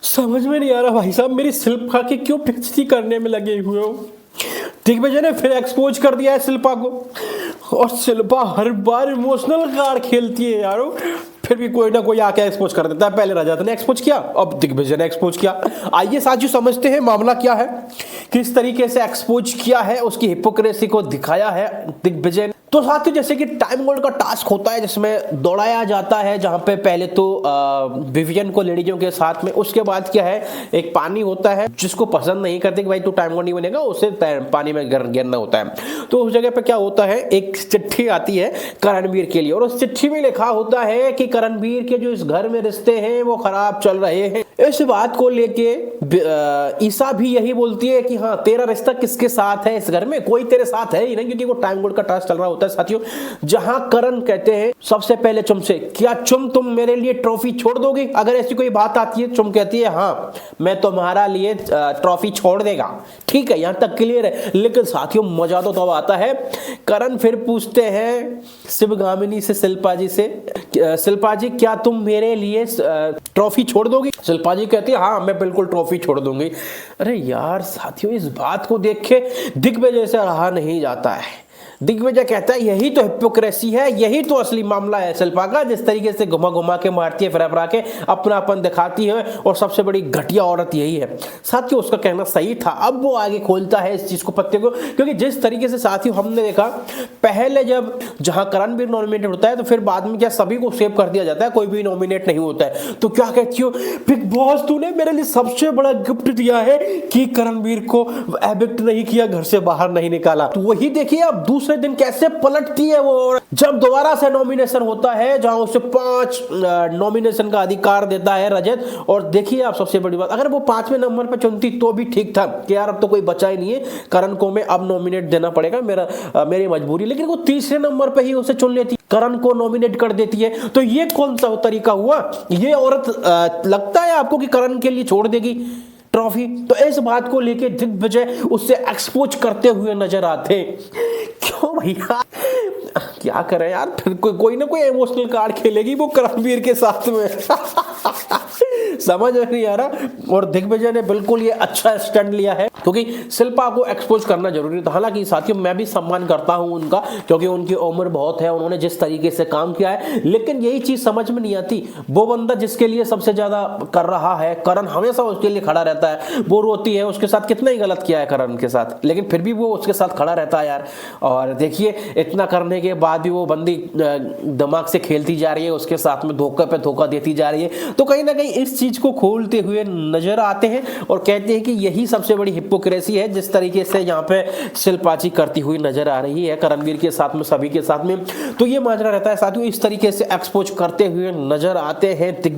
समझ में नहीं आ रहा भाई साहब, मेरी शिल्पा की क्यों बेइज्जती करने में लगे हुए हो। दिग्विजय ने फिर एक्सपोज कर दिया है शिल्पा को, और शिल्पा हर बार इमोशनल कार्ड खेलती है यारो, फिर भी कोई ना कोई आके एक्सपोज कर देता है। पहले रजत ने एक्सपोज किया, अब दिग्विजय ने एक्सपोज किया। आइए साथियों समझते हैं मामला क्या है, किस तरीके से एक्सपोज किया है, उसकी हिपोक्रेसी को दिखाया है दिग्विजय ने। तो साथियों जैसे कि टाइम गोल्ड का टास्क होता है जिसमें दौड़ाया जाता है, जहां पे पहले तो विवियन को लेडीजों के साथ में, उसके बाद क्या है एक पानी होता है जिसको पसंद नहीं करते कि भाई तू टाइम गोल्ड नहीं बनेगा, उसे पानी में गिरना होता है। तो उस जगह पे क्या होता है, एक चिट्ठी आती है करणवीर के लिए, और उस चिट्ठी में लिखा होता है कि करणवीर के जो इस घर में रिश्ते हैं वो खराब चल रहे हैं। इस बात को लेके ईसा भी यही बोलती है कि हाँ तेरा रिश्ता किसके साथ है, इस घर में कोई तेरे साथ है ही नहीं, क्योंकि वो टाइम गोल्ड का टास्क चल रहा होता है साथियों। जहां करण कहते हैं सबसे पहले चुम से, क्या चुम तुम मेरे लिए ट्रॉफी छोड़ दोगी, अगर ऐसी कोई बात आती है। चुम कहती है हाँ मैं तुम्हारा लिए ट्रॉफी छोड़ देगा, ठीक है, यहां तक क्लियर है। लेकिन साथियों मजा तो तब आता है, करण फिर पूछते हैं शिवगामिनी से, शिल्पा जी से, शिल्पा जी क्या तुम मेरे लिए ट्रॉफी छोड़ दोगी। शिल्पा जी कहती है हाँ मैं बिल्कुल ट्रॉफी छोड़ दूंगी। अरे यार साथियों इस बात को देख के दिग्विजय से रहा नहीं जाता है। दिग्विजय कहता है यही तो हिपोक्रेसी है, यही तो असली मामला है शिल्पा का, जिस तरीके से घुमा घुमा के मारती है, फिर के अपनापन दिखाती है, और सबसे बड़ी घटिया औरत यही है। साथियों उसका कहना सही था। अब वो आगे खोलता है इस चीज को, पत्ते को, क्योंकि जिस तरीके से साथियों हमने देखा पहले जब जहां करणवीर नॉमिनेटेड होता है तो फिर बाद में क्या सभी को सेव कर दिया जाता है, कोई भी नॉमिनेट नहीं होता है। तो क्या कहती हो बिग बॉस तूने मेरे लिए सबसे बड़ा गिफ्ट दिया है कि करणवीर को एविक्ट नहीं किया, घर से बाहर नहीं निकाला। तो वही देखिए अब दूसरे दिन कैसे पलटती है वो, जब दोबारा से नॉमिनेशन होता है जहां उसे 5 नॉमिनेशन का अधिकार देता है रजत। और देखिए आप सबसे बड़ी बात, अगर वो 5वें नंबर पर चुनती तो भी ठीक था कि यार अब तो कोई बचा ही नहीं है, करण को मैं अब नॉमिनेट देना पड़ेगा, मेरी मजबूरी। लेकिन वो तीसरे नंबर पर ही उसे चुन लेती, करण को नॉमिनेट कर देती है। तो ये कौन सा तरीका हुआ, ये औरत लगता है आपको कि करण के लिए छोड़ देगी ट्रॉफी। तो इस बात को लेके दिग्विजय उससे एक्सपोज करते हुए नजर आते। क्यों भैया क्या करें यार, फिर कोई ना कोई इमोशनल कार्ड खेलेगी वो करणवीर के साथ में समझ नहीं आ रहा। और दिग्विजय ने बिल्कुल ये अच्छा स्टैंड लिया है, क्योंकि शिल्पा को एक्सपोज करना जरूरी था। हालांकि साथियों मैं भी सम्मान करता हूं उनका, क्योंकि उनकी उम्र बहुत है, उन्होंने जिस तरीके से काम किया है। लेकिन यही चीज समझ में नहीं आती, वो बंदा जिसके लिए सबसे ज्यादा कर रहा है, करण हमेशा उसके लिए खड़ा रहता है, वो रोती है, उसके साथ कितना ही गलत किया है करण के साथ, लेकिन फिर भी वो उसके साथ खड़ा रहता है यार। और देखिए इतना करने के बाद भी वो बंदी दिमाग से खेलती जा रही है, उसके साथ में धोखा पे धोखा देती जा रही है। तो कहीं ना कहीं इस चीज को खोलते हुए नजर आते हैं और कहते हैं कि यही सबसे बड़ी हिपोक्रेसी है, जिस तरीके से यहाँ पे शिल्पा जी करती हुई नजर आ रही है करणवीर के साथ में, सभी के साथ में। तो ये माजरा रहता है साथियों, इस तरीके से एक्सपोज करते हुए नजर आते हैं।